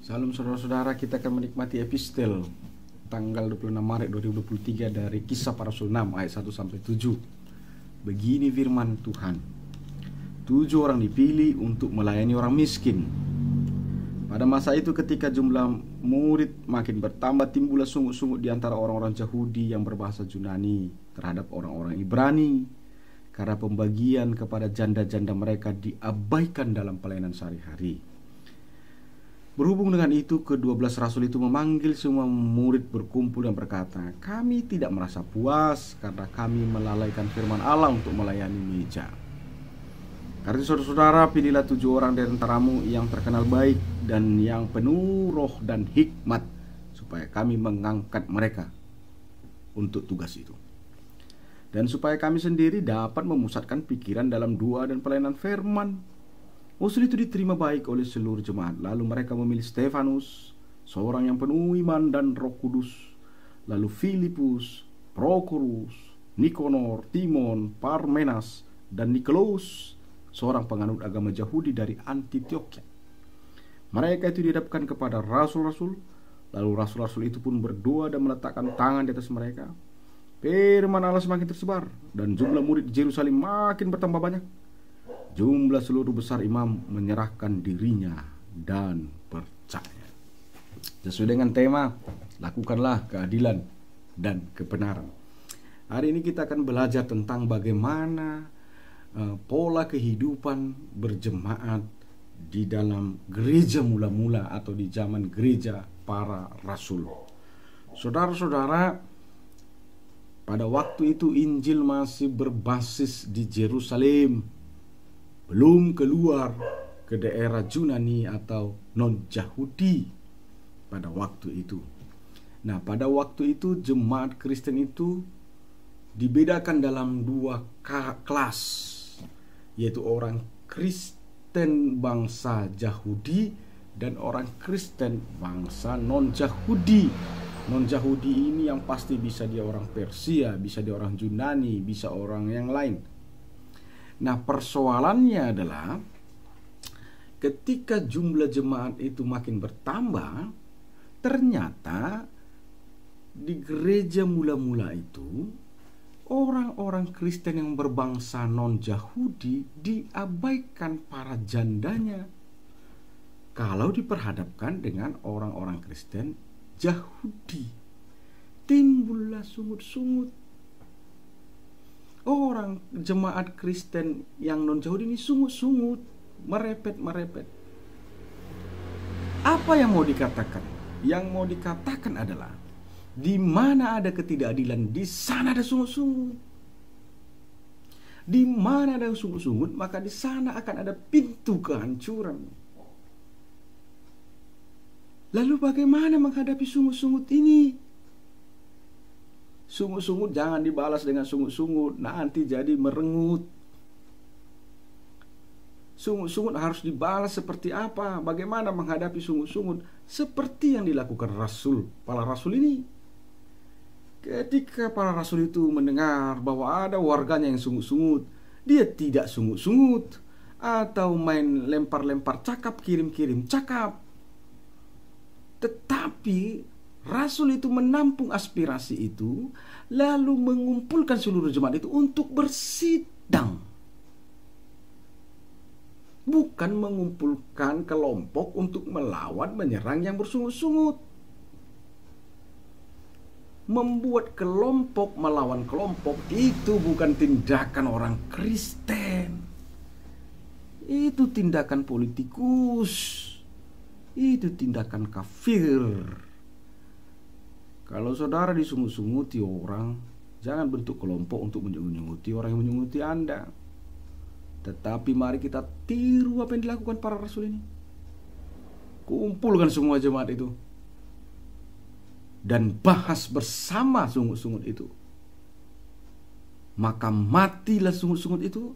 Salam saudara-saudara, kita akan menikmati epistel tanggal 26 Maret 2023 dari Kisah Para Rasul 6 ayat 1 sampai 7. Begini firman Tuhan. 7 orang dipilih untuk melayani orang miskin. Pada masa itu ketika jumlah murid makin bertambah, timbullah sungut-sungut di antara orang-orang Yahudi yang berbahasa Yunani terhadap orang-orang Ibrani, karena pembagian kepada janda-janda mereka diabaikan dalam pelayanan sehari-hari. Berhubung dengan itu, ke-12 rasul itu memanggil semua murid berkumpul dan berkata, "Kami tidak merasa puas karena kami melalaikan firman Allah untuk melayani meja. Karena saudara-saudara, pilihlah 7 orang dari antaramu yang terkenal baik dan yang penuh roh dan hikmat, supaya kami mengangkat mereka untuk tugas itu. Dan supaya kami sendiri dapat memusatkan pikiran dalam doa dan pelayanan firman." Usul itu diterima baik oleh seluruh jemaat. Lalu mereka memilih Stefanus, seorang yang penuh iman dan Roh Kudus, lalu Filipus, Prokorus, Nikanor, Timon, Parmenas, dan Nikolaus, seorang penganut agama Yahudi dari Antioquia. Mereka itu dihadapkan kepada rasul-rasul. Lalu rasul-rasul itu pun berdoa dan meletakkan tangan di atas mereka. Firman Allah semakin tersebar, dan jumlah murid di Yerusalem makin bertambah banyak. Jumlah seluruh besar imam menyerahkan dirinya dan percaya. Sesuai dengan tema, lakukanlah keadilan dan kebenaran. Hari ini kita akan belajar tentang bagaimana pola kehidupan berjemaat di dalam gereja mula-mula atau di zaman gereja para rasul. Saudara-saudara, pada waktu itu Injil masih berbasis di Yerusalem, belum keluar ke daerah Yunani atau non-Yahudi pada waktu itu. Nah, pada waktu itu jemaat Kristen itu dibedakan dalam 2 kelas, yaitu orang Kristen bangsa Yahudi dan orang Kristen bangsa non-Yahudi. Non-Yahudi ini yang pasti bisa dia orang Persia, bisa dia orang Yunani, bisa orang yang lain. Nah, persoalannya adalah ketika jumlah jemaat itu makin bertambah, ternyata di gereja mula-mula itu orang-orang Kristen yang berbangsa non-Yahudi diabaikan para jandanya kalau diperhadapkan dengan orang-orang Kristen Yahudi. Timbullah sungut-sungut. Orang jemaat Kristen yang non-Yahudi ini sungut-sungut, merepet-merepet. Apa yang mau dikatakan? Yang mau dikatakan adalah, di mana ada ketidakadilan, di sana ada sungut-sungut. Di mana ada sungut-sungut, maka di sana akan ada pintu kehancuran. Lalu bagaimana menghadapi sungut-sungut ini? Sungut-sungut jangan dibalas dengan sungut-sungut, nanti jadi merengut. Sungut-sungut harus dibalas seperti apa? Bagaimana menghadapi sungut-sungut? Seperti yang dilakukan para rasul ini. Ketika para rasul itu mendengar bahwa ada warganya yang sungut-sungut, dia tidak sungut-sungut atau main lempar-lempar cakap, kirim-kirim cakap. Tetapi rasul itu menampung aspirasi itu, lalu mengumpulkan seluruh jemaat itu untuk bersidang. Bukan mengumpulkan kelompok untuk melawan, menyerang yang bersungut-sungut. Membuat kelompok melawan kelompok itu bukan tindakan orang Kristen. Itu tindakan politikus. Itu tindakan kafir. Kalau saudara disungut-sunguti orang, jangan bentuk kelompok untuk menyunguti orang yang menyunguti Anda. Tetapi mari kita tiru apa yang dilakukan para rasul ini. Kumpulkan semua jemaat itu dan bahas bersama sungut-sungut itu. Maka matilah sungut-sungut itu.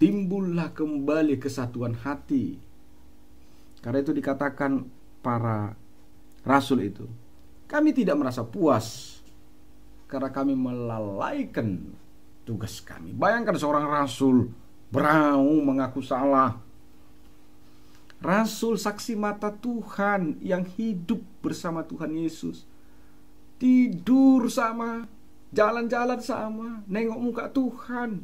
Timbullah kembali kesatuan hati. Karena itu dikatakan para rasul itu, kami tidak merasa puas karena kami melalaikan tugas kami. Bayangkan seorang rasul berau mengaku salah, Rasul saksi mata Tuhan yang hidup bersama Tuhan Yesus. Tidur sama, jalan-jalan sama, nengok muka Tuhan.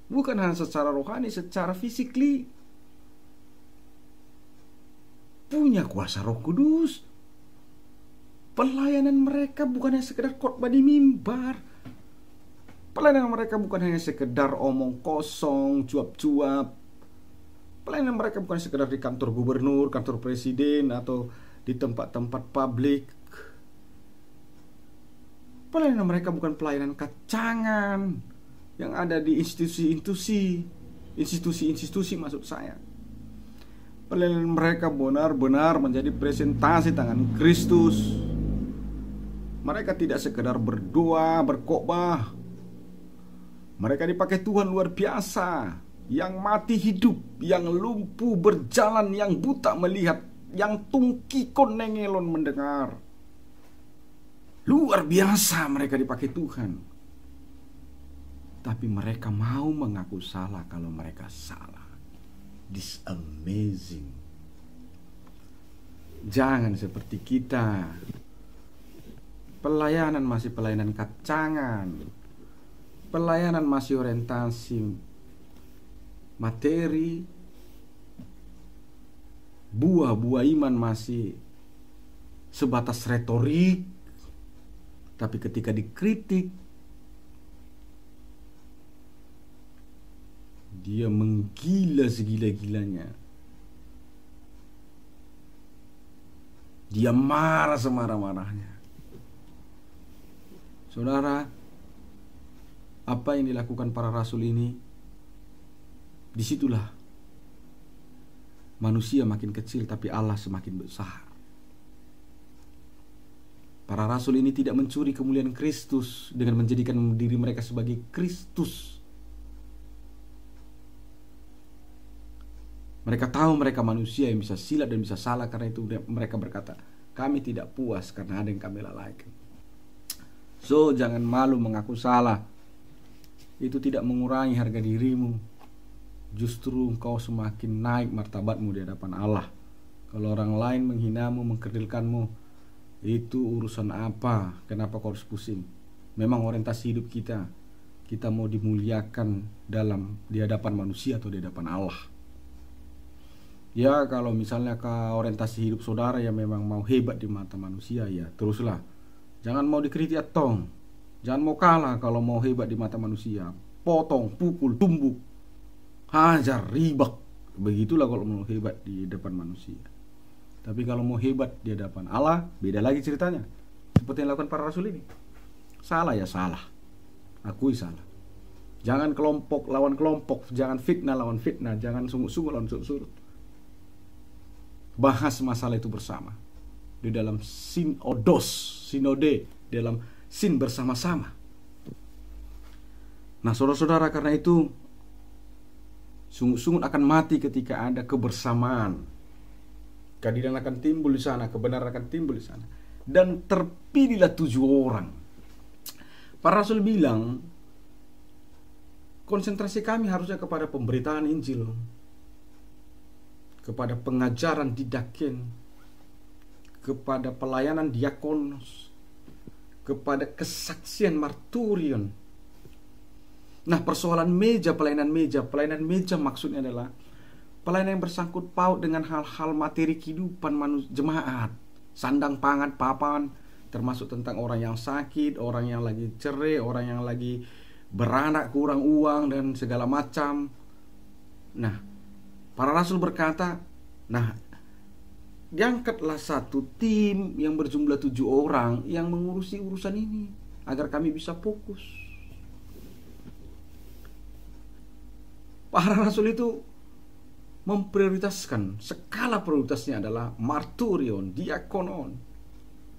Bukan hanya secara rohani, secara fisikly. Punya kuasa Roh Kudus. Pelayanan mereka bukan hanya sekedar khotbah di mimbar. Pelayanan mereka bukan hanya sekedar omong kosong, cuap-cuap. Pelayanan mereka bukan sekedar di kantor gubernur, kantor presiden, atau di tempat-tempat publik. Pelayanan mereka bukan pelayanan kacangan yang ada di institusi maksud saya. Pelayanan mereka benar-benar menjadi presentasi tangan Kristus. Mereka tidak sekedar berdoa, berkhotbah. Mereka dipakai Tuhan luar biasa. Yang mati hidup, yang lumpuh berjalan, yang buta melihat, yang tungkikon nengelon mendengar. Luar biasa mereka dipakai Tuhan. Tapi mereka mau mengaku salah kalau mereka salah. This amazing. Jangan seperti kita. Pelayanan masih pelayanan kacangan. Pelayanan masih orientasi materi. Buah-buah iman masih sebatas retorik. Tapi ketika dikritik, dia menggila segila-gilanya. Dia marah semarah-marahnya. Saudara, apa yang dilakukan para rasul ini, disitulah manusia makin kecil tapi Allah semakin besar. Para rasul ini tidak mencuri kemuliaan Kristus dengan menjadikan diri mereka sebagai Kristus. Mereka tahu mereka manusia yang bisa silap dan bisa salah. Karena itu mereka berkata, kami tidak puas karena ada yang kami lalaikan. So, jangan malu mengaku salah. Itu tidak mengurangi harga dirimu. Justru engkau semakin naik martabatmu di hadapan Allah. Kalau orang lain menghinamu, mengkerdilkanmu, itu urusan apa? Kenapa kau harus pusing? Memang orientasi hidup kita mau dimuliakan di hadapan manusia atau di hadapan Allah. Ya, kalau misalnya orientasi hidup saudara yang memang mau hebat di mata manusia, ya teruslah. Jangan mau dikritik atong. Jangan mau kalah kalau mau hebat di mata manusia. Potong, pukul, tumbuk, hajar, ribak. Begitulah kalau mau hebat di depan manusia. Tapi kalau mau hebat di hadapan Allah, beda lagi ceritanya. Seperti yang dilakukan para rasul ini. Salah ya salah. Akui salah. Jangan kelompok lawan kelompok. Jangan fitnah lawan fitnah. Jangan sungguh-sungguh lawan sungguh-sungguh. Bahas masalah itu bersama. Di dalam sinode. Dalam sin bersama-sama. Nah, saudara-saudara, karena itu sungguh-sungguh akan mati ketika ada kebersamaan. Keadilan akan timbul di sana, kebenaran akan timbul di sana. Dan terpilihlah 7 orang. Para rasul bilang, konsentrasi kami harusnya kepada pemberitaan Injil, kepada pengajaran didaken, kepada pelayanan diakonos, kepada kesaksian marturion. Nah, persoalan pelayanan meja maksudnya adalah pelayanan yang bersangkut paut dengan hal-hal materi kehidupan jemaat. Sandang, pangan, papan, termasuk tentang orang yang sakit, orang yang lagi cerai, orang yang lagi beranak kurang uang, dan segala macam. Nah, para rasul berkata, diangkatlah satu tim yang berjumlah 7 orang yang mengurusi urusan ini, agar kami bisa fokus. Para rasul itu memprioritaskan, skala prioritasnya adalah marturion, diakonon,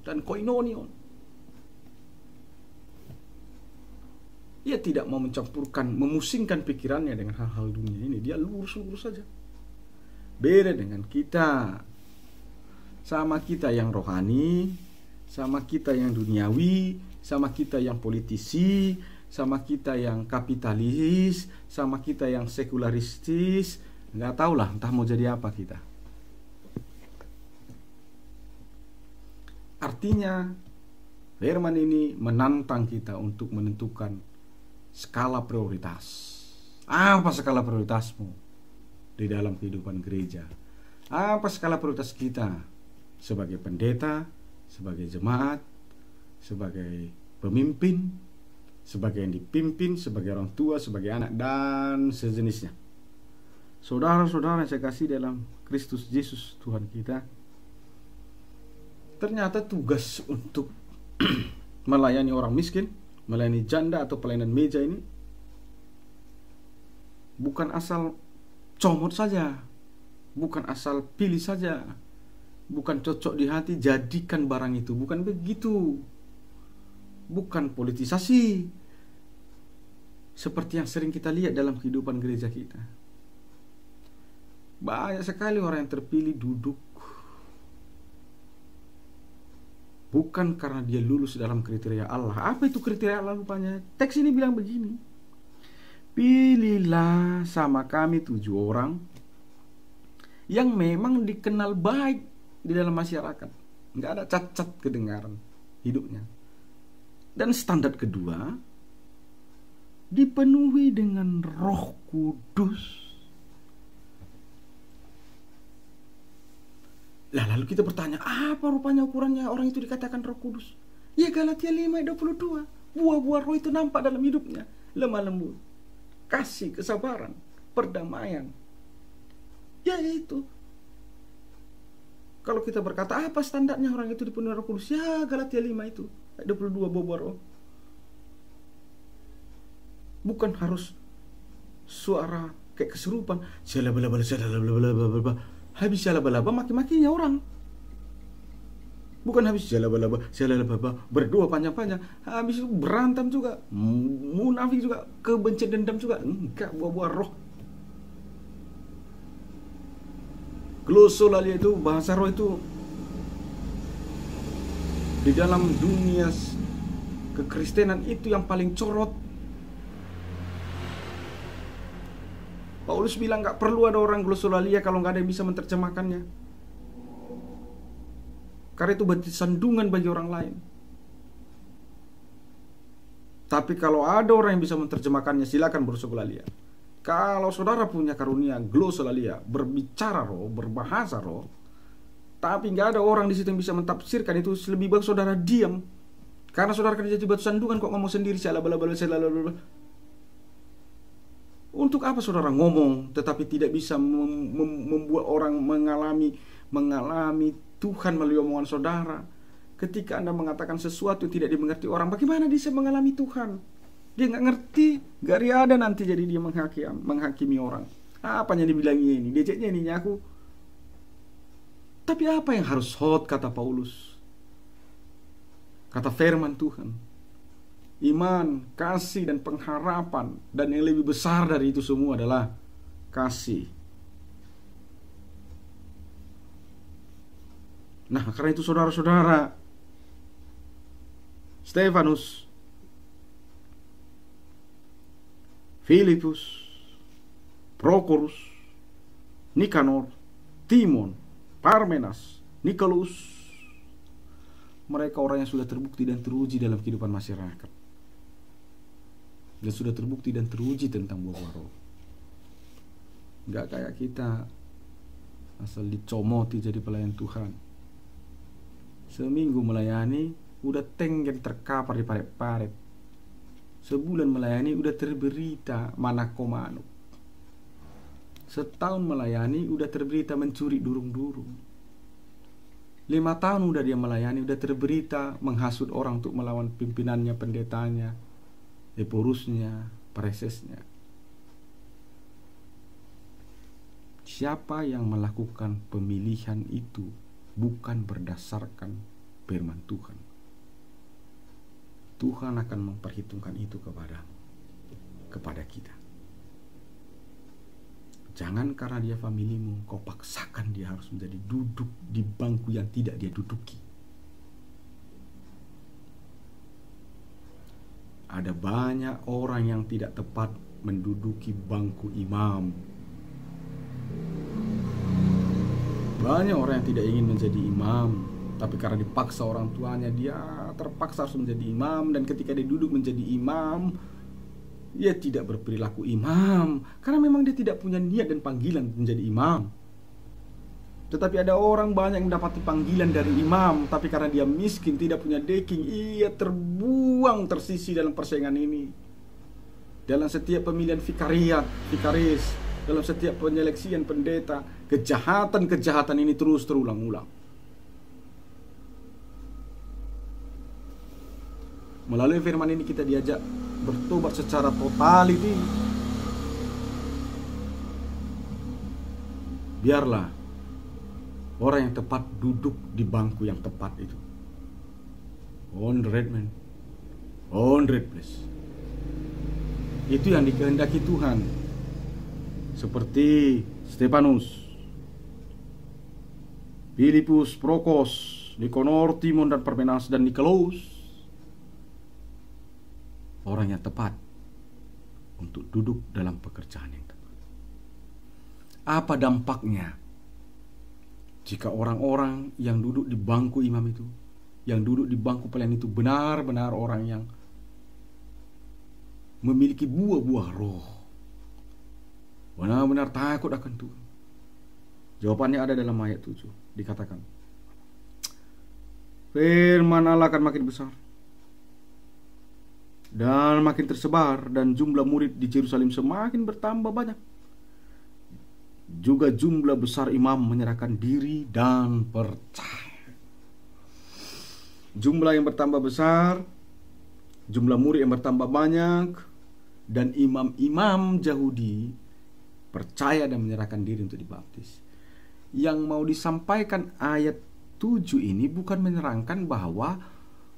dan koinonion. Ia tidak mau memusingkan pikirannya dengan hal-hal dunia ini. Dia lurus-lurus saja. Beda dengan kita. Sama kita yang rohani, sama kita yang duniawi, sama kita yang politisi, sama kita yang kapitalis, sama kita yang sekularistis, Nggak tahulah, entah mau jadi apa kita. Artinya firman ini menantang kita untuk menentukan skala prioritas. Apa skala prioritasmu di dalam kehidupan gereja? Apa skala prioritas kita sebagai pendeta, sebagai jemaat, sebagai pemimpin, sebagai yang dipimpin, sebagai orang tua, sebagai anak, dan sejenisnya. Saudara-saudara yang saya kasih dalam Kristus Yesus Tuhan kita, ternyata tugas untuk melayani orang miskin, melayani janda atau pelayanan meja ini bukan asal comot saja, bukan asal pilih saja, bukan cocok di hati jadikan barang itu, bukan begitu. Bukan politisasi seperti yang sering kita lihat dalam kehidupan gereja kita. Banyak sekali orang yang terpilih duduk bukan karena dia lulus dalam kriteria Allah. Apa itu kriteria Allah rupanya? Teks ini bilang begini: pilihlah sama kami 7 orang yang memang dikenal baik di dalam masyarakat, nggak ada cacat kedengaran hidupnya. Dan standar kedua, dipenuhi dengan Roh Kudus. Lalu kita bertanya, apa rupanya ukurannya orang itu dikatakan Roh Kudus? Ya Galatia 5:22. Buah-buah roh itu nampak dalam hidupnya: lemah lembut, kasih, kesabaran, perdamaian. Ya itu. Kalau kita berkata apa standarnya orang itu dipenuhi Roh Kudus? Ya Galatia 5 itu, 22 buah roh. Bukan harus suara kayak kesurupan, habis laba-laba maki-makinya orang. Bukan habis laba-laba berdoa panjang-panjang, habis itu berantem juga, munafik juga, kebencian dendam juga. Enggak, buah-buah roh. Glosolalia itu, bahasa roh itu di dalam dunia kekristenan itu yang paling corot. Paulus bilang gak perlu ada orang glosolalia kalau gak ada yang bisa menerjemahkannya, karena itu berarti sandungan bagi orang lain. Tapi kalau ada orang yang bisa menerjemahkannya, silakan glosolalia. Kalau saudara punya karunia glosolalia, berbicara roh, berbahasa roh, tapi gak ada orang di situ yang bisa mentafsirkan itu, lebih baik saudara diam. Karena saudara akan jadi batu sandungan kok ngomong sendiri, Untuk apa saudara ngomong tetapi tidak bisa membuat orang mengalami Tuhan melalui omongan saudara? Ketika Anda mengatakan sesuatu yang tidak dimengerti orang, bagaimana dia bisa mengalami Tuhan? Dia nggak ngerti, gak ada nanti jadi dia menghakimi orang. Apanya dibilangnya ini? Diajaknya ini nyaku. Tapi apa yang harus hot, kata Paulus? Kata firman Tuhan, iman, kasih, dan pengharapan. Dan yang lebih besar dari itu semua adalah kasih. Nah, karena itu saudara-saudara, Stefanus, Filipus, Prokorus, Nikanor, Timon, Parmenas, Nikolus, mereka orang yang sudah terbukti dan teruji dalam kehidupan masyarakat, dan sudah terbukti dan teruji tentang buah roh. Gak kayak kita asal dicomoti jadi pelayan Tuhan. Seminggu melayani udah tenggen terkapar di paret-paret. Sebulan melayani udah terberita manako-manuk. Setahun melayani udah terberita mencuri durung-durung. 5 tahun udah dia melayani udah terberita menghasut orang untuk melawan pimpinannya, pendetanya, eporusnya, presesnya. Siapa yang melakukan pemilihan itu bukan berdasarkan firman Tuhan. Tuhan akan memperhitungkan itu kepada kita. Jangan karena dia familimu kau paksakan dia harus menjadi duduk di bangku yang tidak dia duduki. Ada banyak orang yang tidak tepat menduduki bangku imam. Banyak orang yang tidak ingin menjadi imam, tapi karena dipaksa orang tuanya, dia terpaksa harus menjadi imam. Dan ketika dia duduk menjadi imam, dia tidak berperilaku imam karena memang dia tidak punya niat dan panggilan menjadi imam. Tetapi ada orang banyak yang mendapati panggilan dari imam, tapi karena dia miskin, tidak punya backing, ia terbuang, tersisi dalam persaingan ini. Dalam setiap pemilihan vikaris, dalam setiap penyeleksian pendeta, kejahatan-kejahatan ini terus terulang-ulang. Melalui firman ini kita diajak bertobat secara totality. Biarlah orang yang tepat duduk di bangku yang tepat itu. On the right man, on the right place. Itu yang dikehendaki Tuhan. Seperti Stefanus, Filipus, Prokos, Nikanor, Timon dan Parmenas dan Nikolaus. Orang yang tepat untuk duduk dalam pekerjaan yang tepat. Apa dampaknya jika orang-orang yang duduk di bangku imam itu, yang duduk di bangku pelayan itu benar-benar orang yang memiliki buah-buah roh, benar-benar takut akan Tuhan? Jawabannya ada dalam ayat 7. Dikatakan, firman Allah akan makin besar dan makin tersebar, dan jumlah murid di Yerusalem semakin bertambah banyak. Juga jumlah besar imam menyerahkan diri dan percaya. Jumlah yang bertambah besar, jumlah murid yang bertambah banyak, dan imam-imam Yahudi percaya dan menyerahkan diri untuk dibaptis. Yang mau disampaikan ayat 7 ini bukan menerangkan bahwa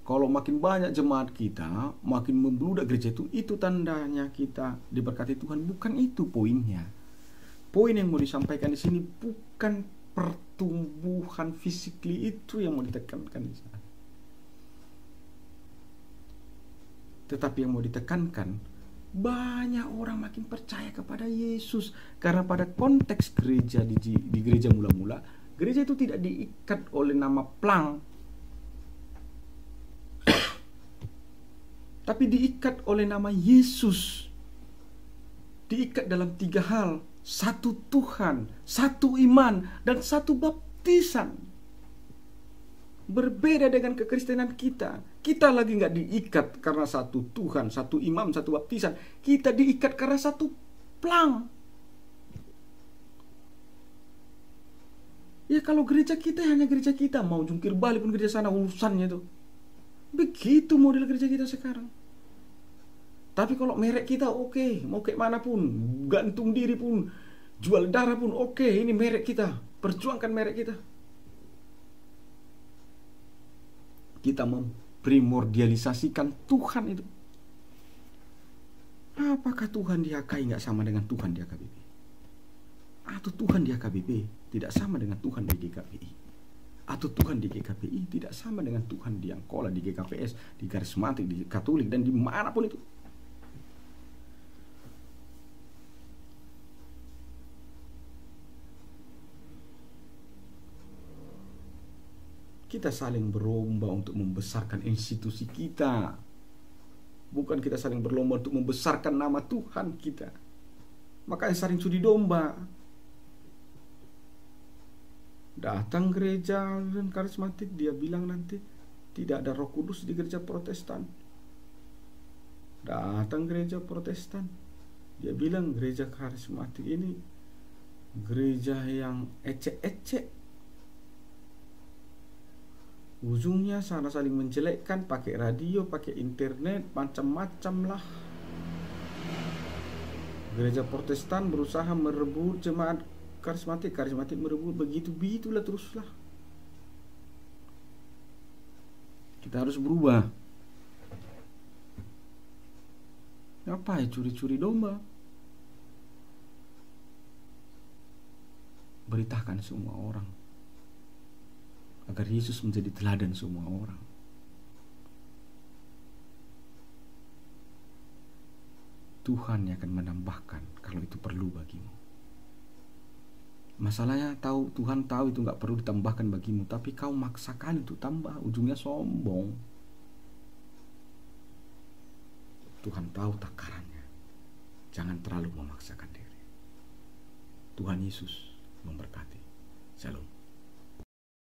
kalau makin banyak jemaat kita, makin membludak gereja itu tandanya kita diberkati Tuhan. Bukan itu poinnya. Poin yang mau disampaikan di sini bukan pertumbuhan physically itu yang mau ditekankan di sana. Tetapi yang mau ditekankan, banyak orang makin percaya kepada Yesus. Karena pada konteks gereja di gereja mula-mula, gereja itu tidak diikat oleh nama plang, tapi diikat oleh nama Yesus. Diikat dalam 3 hal: satu Tuhan, satu iman, dan satu baptisan. Berbeda dengan kekristenan kita. Kita lagi nggak diikat karena satu Tuhan, satu imam, satu baptisan. Kita diikat karena satu plang. Ya kalau gereja kita hanya gereja kita, mau jungkir balik pun gereja sana urusannya tuh. Begitu model gereja kita sekarang. Tapi kalau merek kita oke, mau kayak mana pun, gantung diri pun, jual darah pun oke, ini merek kita, perjuangkan merek kita. Kita memprimordialisasikan Tuhan itu. Apakah Tuhan di HKI nggak sama dengan Tuhan di HKBP? Atau Tuhan di HKBP tidak sama dengan Tuhan di GKPI? Atau Tuhan di GKPI tidak sama dengan Tuhan di Angkola, di GKPS, di Karismatik, di Katolik, dan dimanapun itu? Kita saling berlomba untuk membesarkan institusi kita. Bukan kita saling berlomba untuk membesarkan nama Tuhan kita. Makanya saling sudi domba. Datang gereja dan karismatik, dia bilang nanti tidak ada Roh Kudus di gereja Protestan. Datang gereja Protestan, dia bilang gereja karismatik ini gereja yang ecek-ecek. Ujungnya sana saling menjelekkan, pakai radio, pakai internet, macam-macam lah. Gereja Protestan berusaha merebut jemaat karismatik, karismatik merebut, begitulah teruslah. Kita harus berubah. Ngapain curi-curi domba? Beritakan semua orang agar Yesus menjadi teladan semua orang. Tuhan yang akan menambahkan kalau itu perlu bagimu. Masalahnya Tuhan tahu itu nggak perlu ditambahkan bagimu, tapi kau maksakan itu tambah, ujungnya sombong. Tuhan tahu takarannya. Jangan terlalu memaksakan diri. Tuhan Yesus memberkati. Shalom.